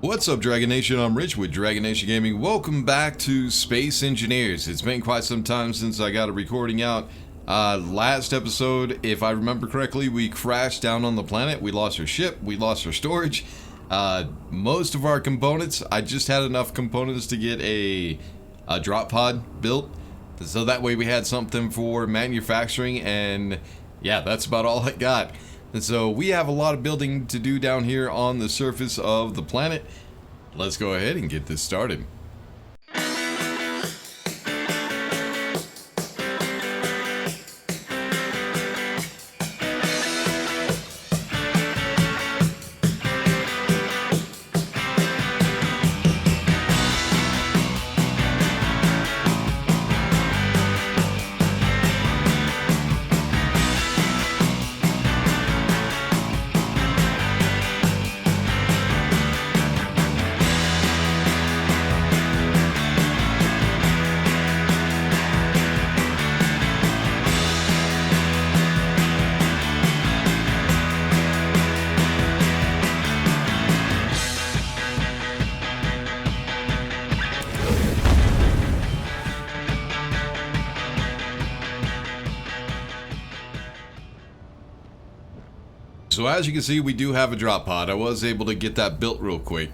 What's up, Dragon Nation? I'm Rich with Dragon Nation Gaming. Welcome back to Space Engineers. It's been quite some time since I got a recording out. Last episode, if I remember correctly, we crashed down on the planet. We lost our ship. We lost our storage. Most of our components. I just had enough components to get a drop pod built. So that way we had something for manufacturing, and yeah, that's about all I got. And so we have a lot of building to do down here on the surface of the planet. Let's go ahead and get this started. So as you can see, we do have a drop pod. I was able to get that built real quick,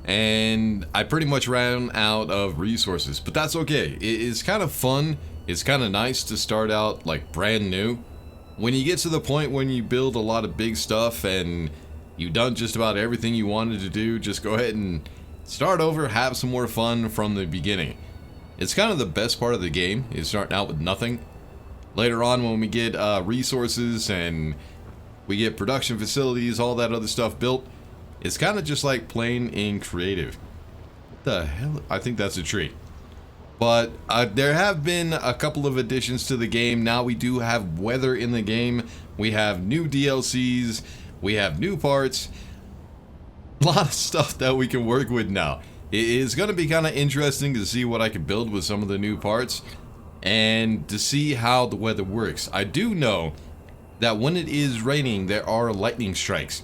and I pretty much ran out of resources, but that's okay. It's kind of fun. It's kind of nice to start out like brand new. When you get to the point when you build a lot of big stuff and you've done just about everything you wanted to do, just go ahead and start over, have some more fun from the beginning. It's kind of the best part of the game, is starting out with nothing. Later on, when we get resources and we get production facilities, all that other stuff built, it's kind of just like playing in creative. What the hell? I think that's a tree. But there have been a couple of additions to the game. Now we do have weather in the game. We have new DLCs. We have new parts. A lot of stuff that we can work with now. It is going to be kind of interesting to see what I can build with some of the new parts and to see how the weather works. I do know that when it is raining, there are lightning strikes,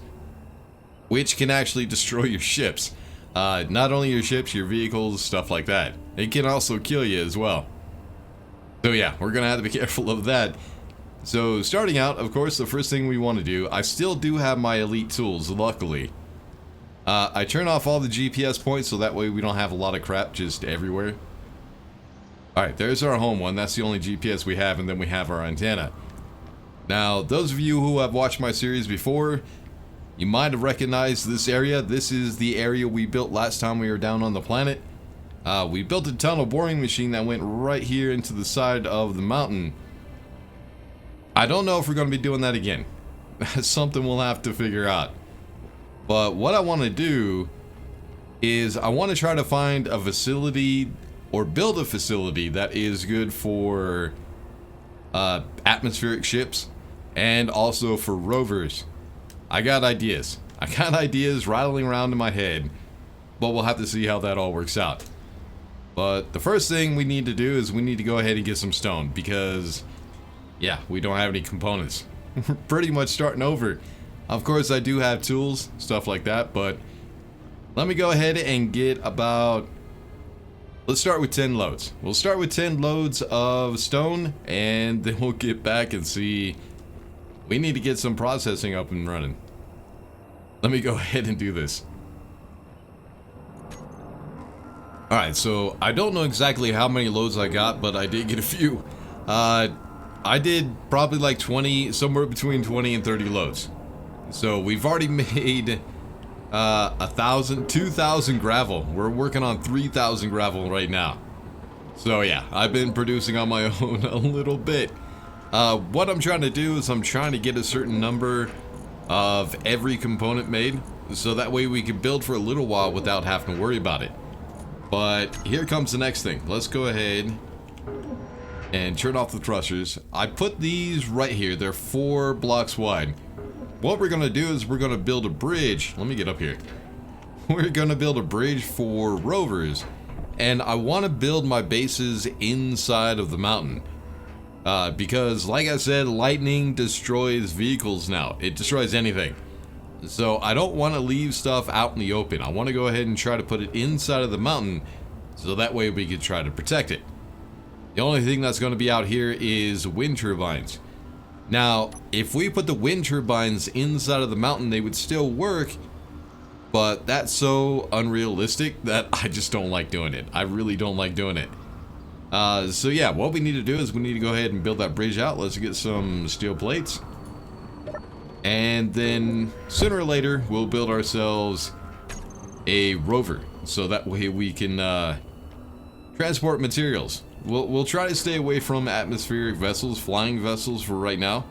which can actually destroy your ships. Not only your ships, your vehicles, stuff like that. It can also kill you as well. So yeah, we're gonna have to be careful of that. So starting out, of course, the first thing we want to do, I still do have my elite tools, luckily. I turn off all the GPS points so that way we don't have a lot of crap just everywhere. Alright, there's our home one. That's the only GPS we have, and then we have our antenna. Now, those of you who have watched my series before, you might have recognized this area. This is the area we built last time we were down on the planet. We built a tunnel boring machine that went right here into the side of the mountain. I don't know if we're going to be doing that again. That's something we'll have to figure out. But what I want to do is I want to try to find a facility or build a facility that is good for atmospheric ships and also for rovers. I got ideas rattling around in my head, but we'll have to see how that all works out. But the first thing we need to do is we need to go ahead and get some stone, because yeah, we don't have any components. We're pretty much starting over. Of course, I do have tools, stuff like that, but let me go ahead and get about, let's start with 10 loads. We'll start with 10 loads of stone, and then we'll get back and see. We need to get some processing up and running. Let me go ahead and do this. Alright, so I don't know exactly how many loads I got, but I did get a few. I did probably like 20, somewhere between 20 and 30 loads. So we've already made 1,000, 2,000 gravel. We're working on 3,000 gravel right now. So yeah, I've been producing on my own a little bit. What I'm trying to do is I'm trying to get a certain number of every component made, so that way we can build for a little while without having to worry about it. But here comes the next thing. Let's go ahead and turn off the thrusters. I put these right here. They're 4 blocks wide. What we're gonna do is we're gonna build a bridge. Let me get up here. We're gonna build a bridge for rovers, and I want to build my bases inside of the mountain. Because, like I said, lightning destroys vehicles now. It destroys anything. So I don't want to leave stuff out in the open. I want to go ahead and try to put it inside of the mountain so that way we can try to protect it. The only thing that's going to be out here is wind turbines. Now, if we put the wind turbines inside of the mountain, they would still work, but that's so unrealistic that I just don't like doing it. I really don't like doing it. So yeah, what we need to do is we need to go ahead and build that bridge out. Let's get some steel plates. And then sooner or later, we'll build ourselves a rover. So that way we can transport materials. We'll try to stay away from atmospheric vessels, flying vessels for right now.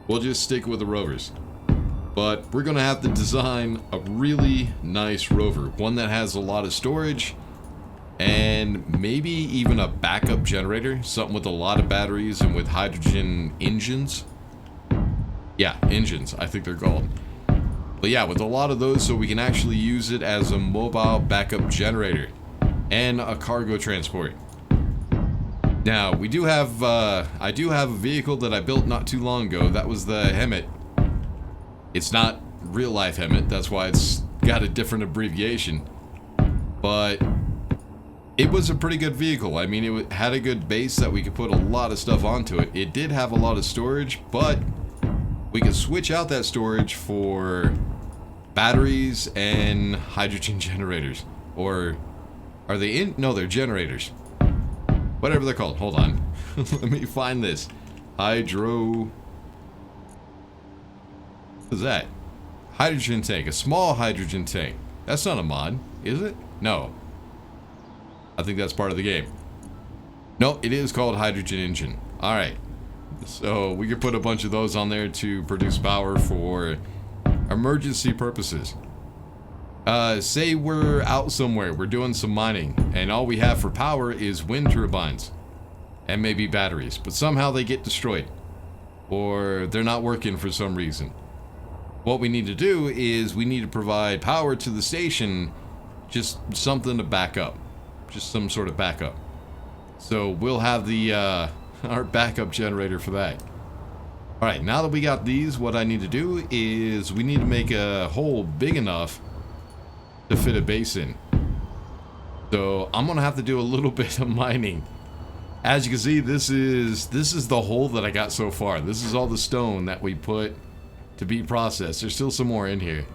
We'll just stick with the rovers. But we're going to have to design a really nice rover. One that has a lot of storage. And maybe even a backup generator. Something with a lot of batteries and with hydrogen engines. Yeah, engines, I think they're called. But yeah, with a lot of those, so we can actually use it as a mobile backup generator. And a cargo transport. Now, we do have, I do have a vehicle that I built not too long ago. That was the Hemet. It's not real life Hemet, that's why it's got a different abbreviation. But it was a pretty good vehicle. I mean, it had a good base that we could put a lot of stuff onto it. It did have a lot of storage, but we could switch out that storage for batteries and hydrogen generators. Or are they in? No, they're generators. Whatever they're called. Hold on. Let me find this. What is that? Hydrogen tank. A small hydrogen tank. That's not a mod, is it? No. I think that's part of the game. No, it is called hydrogen engine. Alright. So we could put a bunch of those on there to produce power for emergency purposes. Say we're out somewhere, we're doing some mining, and all we have for power is wind turbines. And maybe batteries. But somehow they get destroyed. Or they're not working for some reason. What we need to do is we need to provide power to the station. Just something to back up. Just some sort of backup. So we'll have the our backup generator for that. Alright, now that we got these, what I need to do is we need to make a hole big enough to fit a base in. So I'm gonna have to do a little bit of mining. As you can see, this is the hole that I got so far. This is all the stone that we put to be processed. There's still some more in here.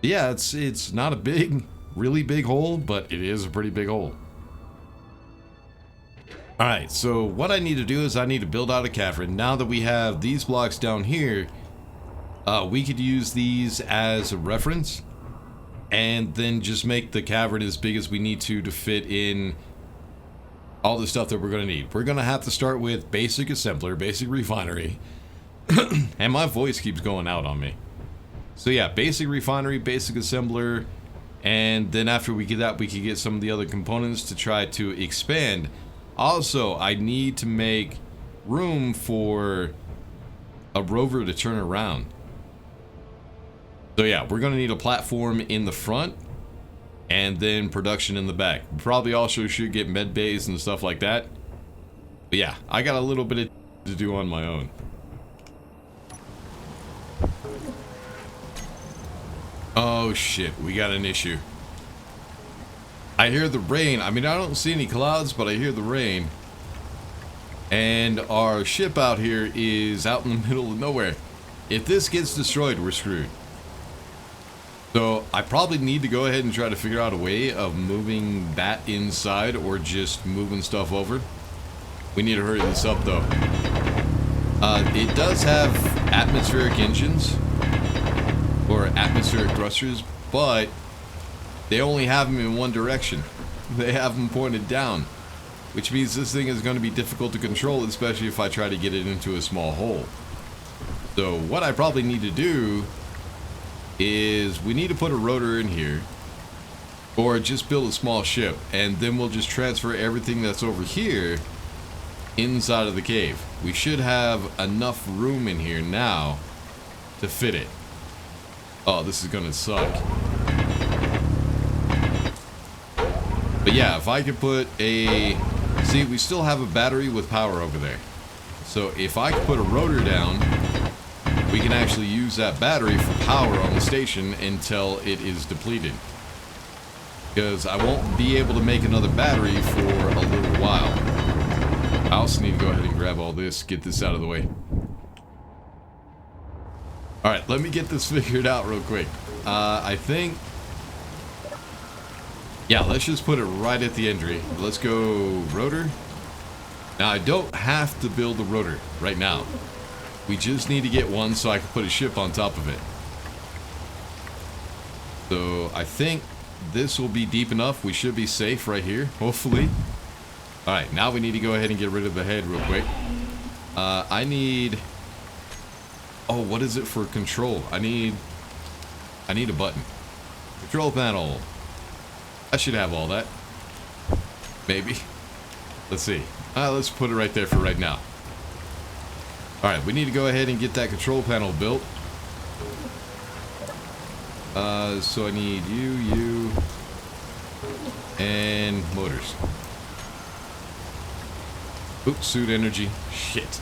Yeah, it's not a big, really big hole, but it is a pretty big hole. Alright, so what I need to do is I need to build out a cavern. Now that we have these blocks down here, we could use these as a reference and then just make the cavern as big as we need to fit in all the stuff that we're going to need. We're going to have to start with basic assembler, basic refinery, and my voice keeps going out on me. So yeah, basic refinery, basic assembler, and then after we get that, we can get some of the other components to try to expand. Also, I need to make room for a rover to turn around. So yeah, we're going to need a platform in the front and then production in the back. We probably also should get med bays and stuff like that. But yeah, I got a little bit to do on my own. Oh shit, we got an issue. I hear the rain. I mean, I don't see any clouds, but I hear the rain. And our ship out here is out in the middle of nowhere. If this gets destroyed, we're screwed. So I probably need to go ahead and try to figure out a way of moving that inside or just moving stuff over. We need to hurry this up though. It does have atmospheric engines or atmospheric thrusters, but they only have them in one direction. They have them pointed down, which means this thing is going to be difficult to control, especially if I try to get it into a small hole. So what I probably need to do is we need to put a rotor in here or just build a small ship, and then we'll just transfer everything that's over here inside of the cave. We should have enough room in here now to fit it. Oh, this is gonna suck. But yeah, if I could put a... See, we still have a battery with power over there. So if I could put a rotor down we can actually use that battery for power on the station until it is depleted. Because I won't be able to make another battery for a little while. I also need to go ahead and grab all this, get this out of the way. Alright, let me get this figured out real quick. I think... yeah, let's just put it right at the entry. Let's go rotor. Now, I don't have to build a rotor right now. We just need to get one so I can put a ship on top of it. So, I think this will be deep enough. We should be safe right here, hopefully. Alright, now we need to go ahead and get rid of the head real quick. I need... oh, what is it for control? I need a button. Control panel. I should have all that. Maybe. Let's see. Let's put it right there for right now. Alright, we need to go ahead and get that control panel built. So I need you, and motors. Oops, suit energy. Shit.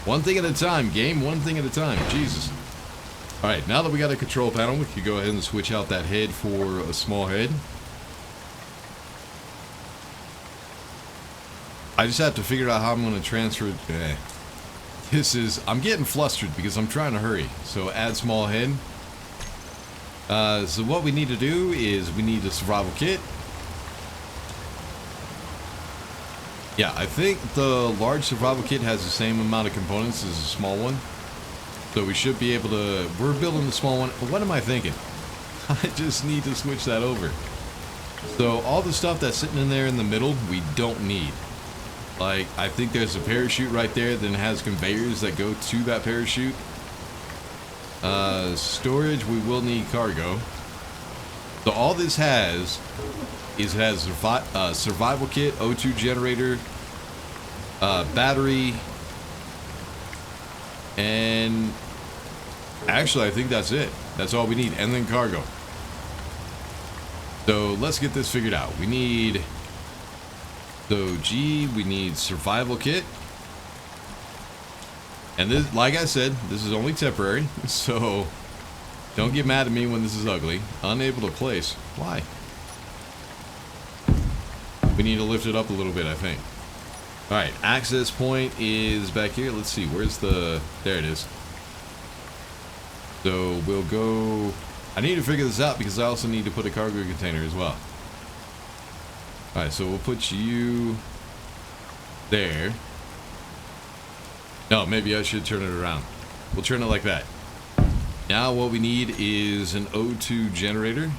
One thing at a time, game. One thing at a time. Jesus. Alright, now that we got a control panel, we can go ahead and switch out that head for a small head. I just have to figure out how I'm going to transfer it. I'm getting flustered because I'm trying to hurry. So add small head. So what we need to do is we need a survival kit. Yeah, I think the large survival kit has the same amount of components as the small one. So we should be able to... we're building the small one. But what am I thinking? I just need to switch that over. So all the stuff that's sitting in there in the middle, we don't need. Like, I think there's a parachute right there that has conveyors that go to that parachute. Storage, we will need cargo. So all this has is it has survival kit, O2 generator, battery, and actually I think that's it. That's all we need, and then cargo. So let's get this figured out. We need... so G, we need survival kit. And this, like I said, this is only temporary, so don't get mad at me when this is ugly. Unable to place. Why? We need to lift it up a little bit, I think. Alright, access point is back here. Let's see, where's the... there it is. So we'll go... I need to figure this out because I also need to put a cargo container as well. Alright, so we'll put you there. No, maybe I should turn it around. We'll turn it like that. Now what we need is an O2 generator.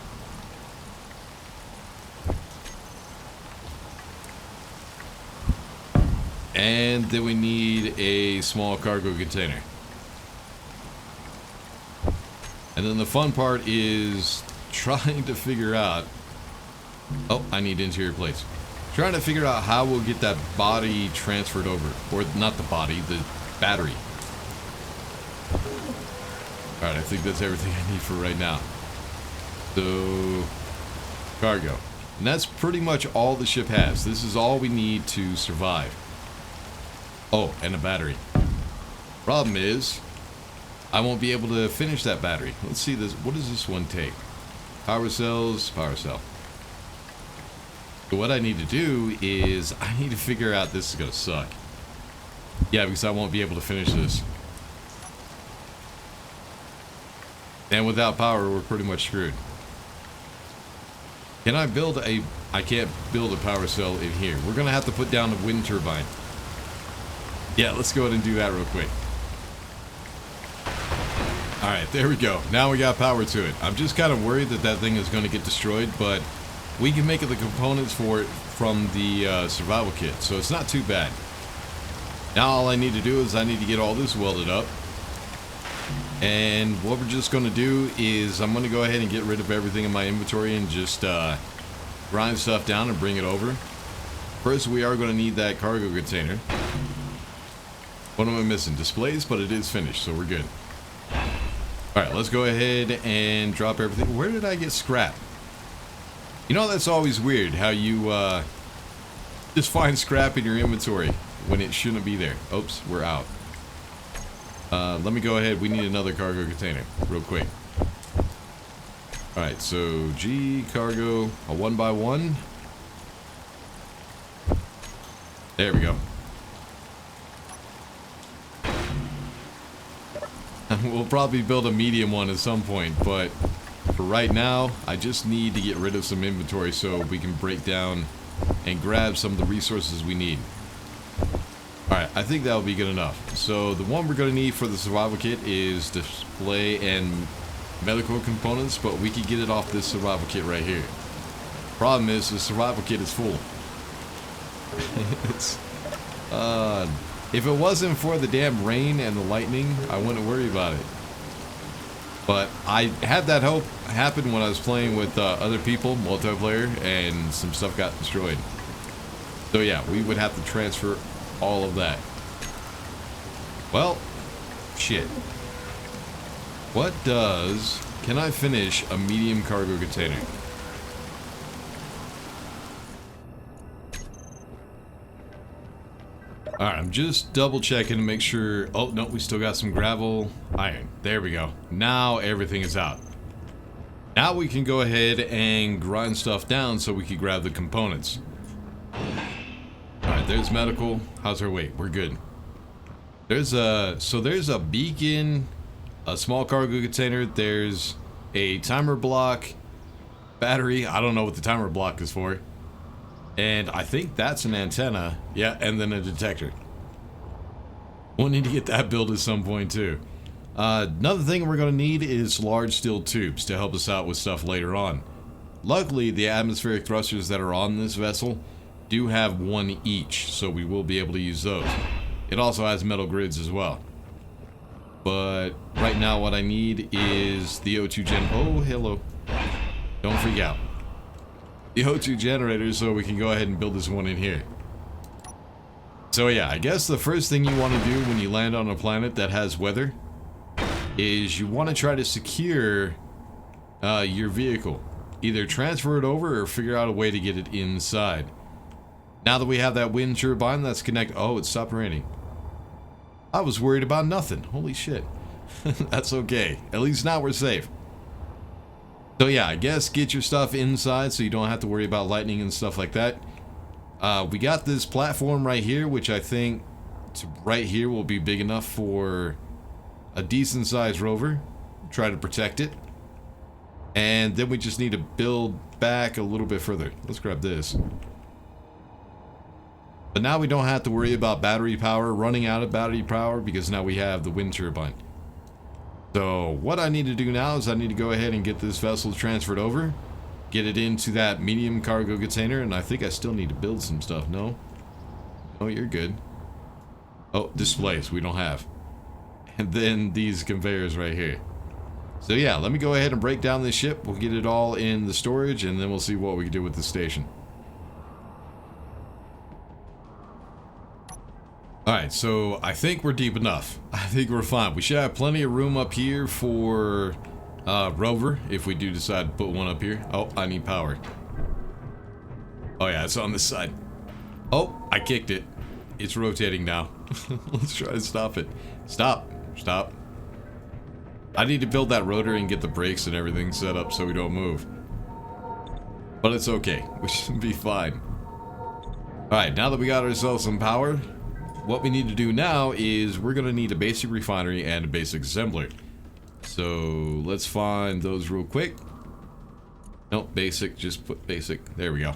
And then we need a small cargo container. And then the fun part is trying to figure out... oh, I need interior plates. Trying to figure out how we'll get that body transferred over. Or not the body, the battery. Alright, I think that's everything I need for right now. So, cargo. And that's pretty much all the ship has. This is all we need to survive. Oh, and a battery. Problem is, I won't be able to finish that battery. Let's see this. What does this one take? Power cells, power cell. So what I need to do is I need to figure out... this is going to suck. Yeah, because I won't be able to finish this. And without power, we're pretty much screwed. Can I build a... I can't build a power cell in here. We're going to have to put down a wind turbine. Yeah, let's go ahead and do that real quick. Alright, there we go. Now we got power to it. I'm just kind of worried that that thing is going to get destroyed, but we can make the components for it from the survival kit, so it's not too bad. Now all I need to do is I need to get all this welded up. And what we're just going to do is I'm going to go ahead and get rid of everything in my inventory and just grind stuff down and bring it over. First, we are going to need that cargo container. What am I missing? Displays, but it is finished, so we're good. Alright, let's go ahead and drop everything. Where did I get scrap? You know, that's always weird, how you just find scrap in your inventory when it shouldn't be there. Oops, we're out. Let me go ahead. We need another cargo container real quick. Alright, so G cargo, a 1x1. There we go. We'll probably build a medium one at some point, but for right now, I just need to get rid of some inventory so we can break down and grab some of the resources we need. Alright, I think that'll be good enough. So the one we're going to need for the survival kit is display and medical components, but we can get it off this survival kit right here. Problem is, the survival kit is full. It's, if it wasn't for the damn rain and the lightning, I wouldn't worry about it. But I had that hope happen when I was playing with other people, multiplayer, and some stuff got destroyed. So yeah, we would have to transfer all of that. Well, shit. What does... Can I finish a medium cargo container? Alright, I'm just double checking to make sure... Oh, no, we still got some gravel iron. There we go. Now everything is out. Now we can go ahead and grind stuff down so we can grab the components. Alright, there's medical. How's our weight? We're good. There's a... So there's a beacon, a small cargo container, there's a timer block, battery. I don't know what the timer block is for. And I think that's an antenna. Yeah, and then a detector. We'll need to get that built at some point too. Another thing we're going to need is large steel tubes to help us out with stuff later on. Luckily, the atmospheric thrusters that are on this vessel do have one each, so we will be able to use those. It also has metal grids as well. But right now what I need is the O2 gen... Oh, hello. Don't freak out. The O2 generator so we can go ahead and build this one in here. So yeah, I guess the first thing you want to do when you land on a planet that has weather is you want to try to secure your vehicle. Either transfer it over or figure out a way to get it inside. Now that we have that wind turbine that's connected... Oh, it stopped raining. I was worried about nothing. Holy shit. That's okay. At least now we're safe. So yeah, I guess get your stuff inside so you don't have to worry about lightning and stuff like that. We got this platform right here, which I think right here will be big enough for a decent sized rover. Try to protect it. And then we just need to build back a little bit further. Let's grab this. But now we don't have to worry about battery power, running out of battery power, because now we have the wind turbine. So what I need to do now is I need to go ahead and get this vessel transferred over, get it into that medium cargo container, and I think I still need to build some stuff. No? Oh, you're good. Oh, displays we don't have. And then these conveyors right here. So yeah, let me go ahead and break down this ship. We'll get it all in the storage, and then we'll see what we can do with the station. Alright, so I think we're deep enough. I think we're fine. We should have plenty of room up here for Rover, if we do decide to put one up here. Oh, I need power. Oh yeah, it's on this side. Oh, I kicked it. It's rotating now. Let's try to stop it. Stop. Stop. I need to build that rotor and get the brakes and everything set up so we don't move. But it's okay. We should be fine. Alright, now that we got ourselves some power... What we need to do now is we're going to need a basic refinery and a basic assembler. So let's find those real quick. Nope, basic, just put basic. There we go.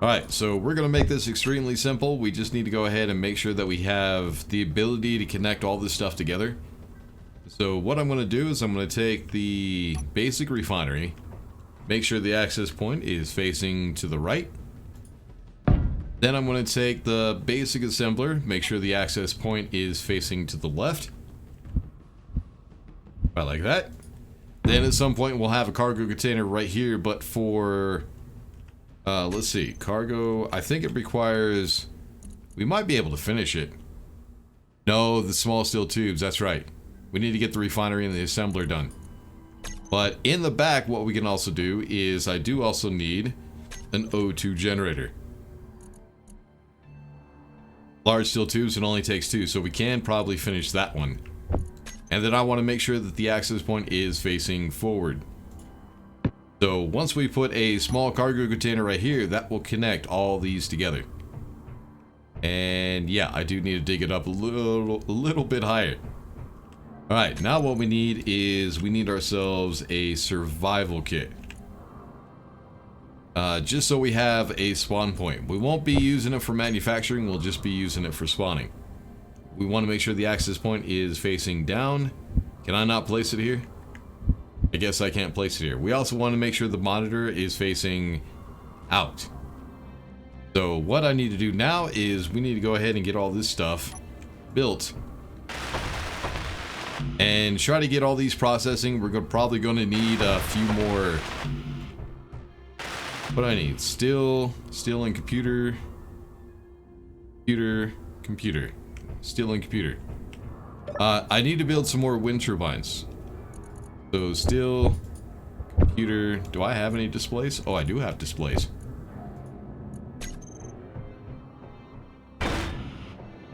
Alright, so we're going to make this extremely simple. We just need to go ahead and make sure that we have the ability to connect all this stuff together. So what I'm going to do is I'm going to take the basic refinery, make sure the access point is facing to the right. Then I'm going to take the basic assembler, make sure the access point is facing to the left. Right like that. Then at some point we'll have a cargo container right here, but for... let's see, cargo, I think it requires... We might be able to finish it. No, the small steel tubes, that's right. We need to get the refinery and the assembler done. But in the back, what we can also do is I do also need an O2 generator. large steel tubes. It only takes 2, so we can probably finish that one. And then I want to make sure that the access point is facing forward. So once we put a small cargo container right here, that will connect all these together. And yeah, I do need to dig it up a little bit higher. Alright, now what we need is we need ourselves a survival kit. Just so we have a spawn point. We won't be using it for manufacturing, we'll just be using it for spawning. We want to make sure the access point is facing down. Can I not place it here? I guess I can't place it here. We also want to make sure the monitor is facing out. So what I need to do now is we need to go ahead and get all this stuff built. And try to get all these processing. We're probably going to need a few more. What do I need? Steel and computer. Computer. Steel and computer. I need to build some more wind turbines. So steel, computer. Do I have any displays? Oh, I do have displays.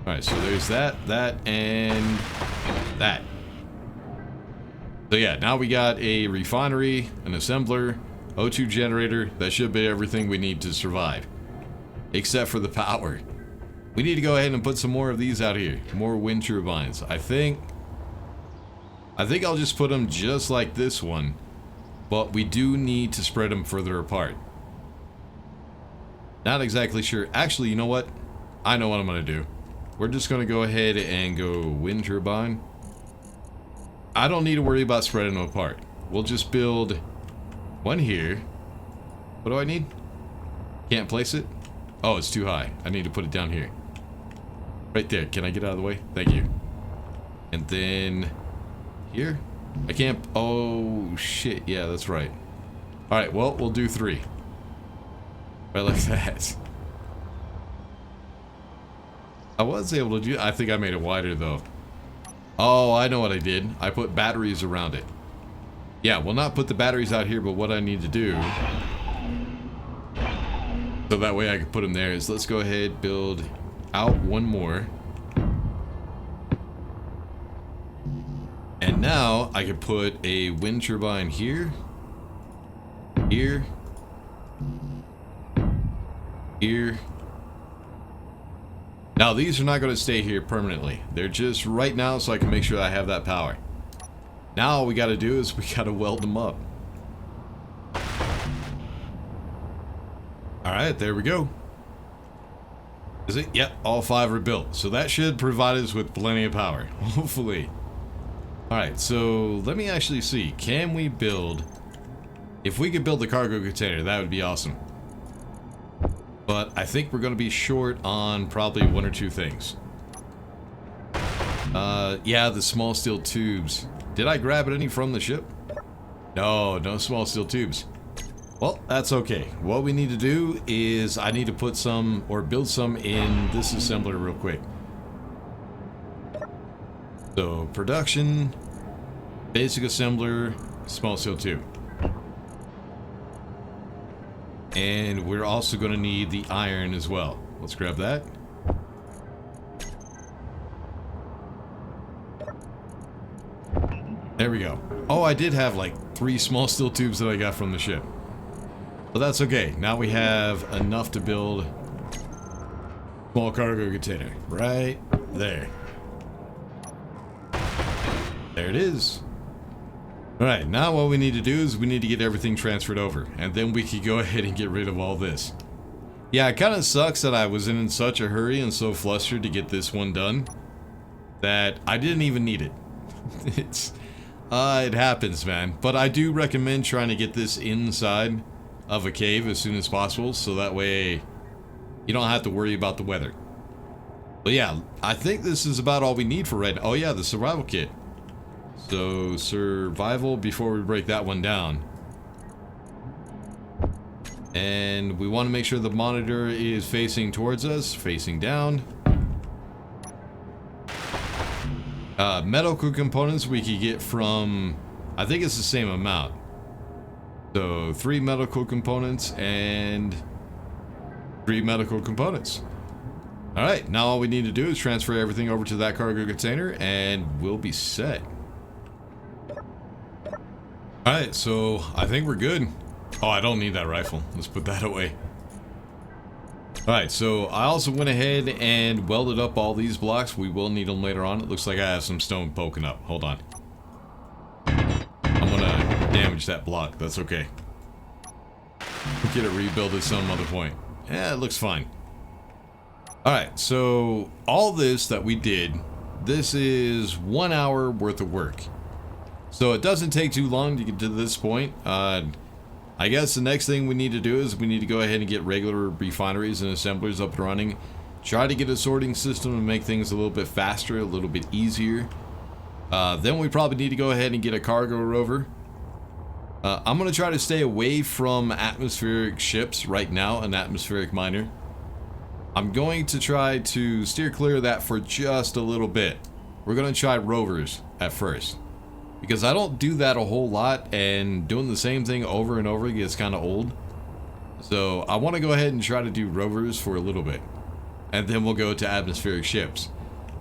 Alright, so there's that, and that. So yeah, now we got a refinery, an assembler, O2 generator. That should be everything we need to survive. Except for the power. We need to go ahead and put some more of these out here. More wind turbines. I think I'll just put them just like this one. But we do need to spread them further apart. Not exactly sure. Actually, you know what? I know what I'm going to do. We're just going to go ahead and go wind turbine. I don't need to worry about spreading them apart. We'll just build one here. What do I need? Can't place it? Oh, it's too high. I need to put it down here. Right there. Can I get out of the way? Thank you. And then here? I can't. Oh, shit. Yeah, that's right. Alright, well, we'll do 3. Right like that. I was able to do. I think I made it wider though. Oh, I know what I did. I put batteries around it. Yeah, we'll not put the batteries out here, but what I need to do, so that way I can put them there, is let's go ahead, build out one more. And now I can put a wind turbine here, here, here. Now these are not going to stay here permanently. They're just right now so I can make sure I have that power. Now all we got to do is we got to weld them up. Alright, there we go. Is it? Yep, all 5 are built. So that should provide us with plenty of power. Hopefully. Alright, so let me actually see. Can we build... If we could build the cargo container, that would be awesome. But I think we're going to be short on probably 1 or 2 things. Yeah, the small steel tubes. Did I grab any from the ship? No, no small steel tubes. Well, that's okay. What we need to do is I need to put some, or build some in this assembler real quick. So, production, basic assembler, small steel tube. And we're also going to need the iron as well. Let's grab that. There we go. Oh, I did have like 3 small steel tubes that I got from the ship. But that's okay. Now we have enough to build small cargo container. Right there. There it is. Alright, now what we need to do is we need to get everything transferred over. And then we can go ahead and get rid of all this. Yeah, it kind of sucks that I was in such a hurry and so flustered to get this one done that I didn't even need it. It happens, man. But I do recommend trying to get this inside of a cave as soon as possible, so that way you don't have to worry about the weather. But yeah, I think this is about all we need for right now. Oh yeah, the survival kit. So, survival before we break that one down. And we want to make sure the monitor is facing towards us, facing down. Medical components we could get from, I think it's the same amount. So, 3 medical components and 3 medical components. Alright, now all we need to do is transfer everything over to that cargo container and we'll be set. Alright, so I think we're good. Oh, I don't need that rifle. Let's put that away. Alright, so I also went ahead and welded up all these blocks. We will need them later on. It looks like I have some stone poking up. Hold on. I'm gonna damage that block. That's okay. We'll get it rebuilt at some other point. Yeah, it looks fine. Alright, so all this that we did, this is 1 hour worth of work. So it doesn't take too long to get to this point. I guess the next thing we need to do is we need to go ahead and get regular refineries and assemblers up and running. Try to get a sorting system and make things a little bit faster, a little bit easier. Then we probably need to go ahead and get a cargo rover. I'm going to try to stay away from atmospheric ships right now, an atmospheric miner. I'm going to try to steer clear of that for just a little bit. We're going to try rovers at first, because I don't do that a whole lot, and doing the same thing over and over gets kind of old. So I want to go ahead and try to do rovers for a little bit, and then we'll go to atmospheric ships.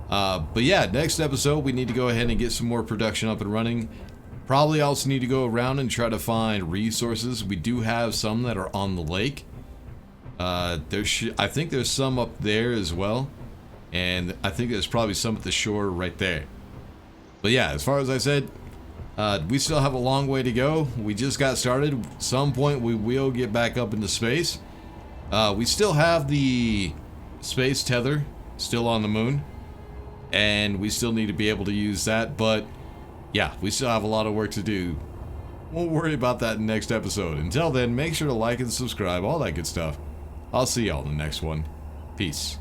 But yeah, next episode we need to go ahead and get some more production up and running. Probably also need to go around and try to find resources. We do have some that are on the lake. I think there's some up there as well, and I think there's probably some at the shore right there. But yeah, as far as I said, we still have a long way to go. We just got started. At some point we will get back up into space. We still have the space tether still on the moon, and we still need to be able to use that. But yeah, we still have a lot of work to do. Won't worry about that in the next episode. Until then, make sure to like and subscribe, all that good stuff. I'll see y'all in the next one. Peace.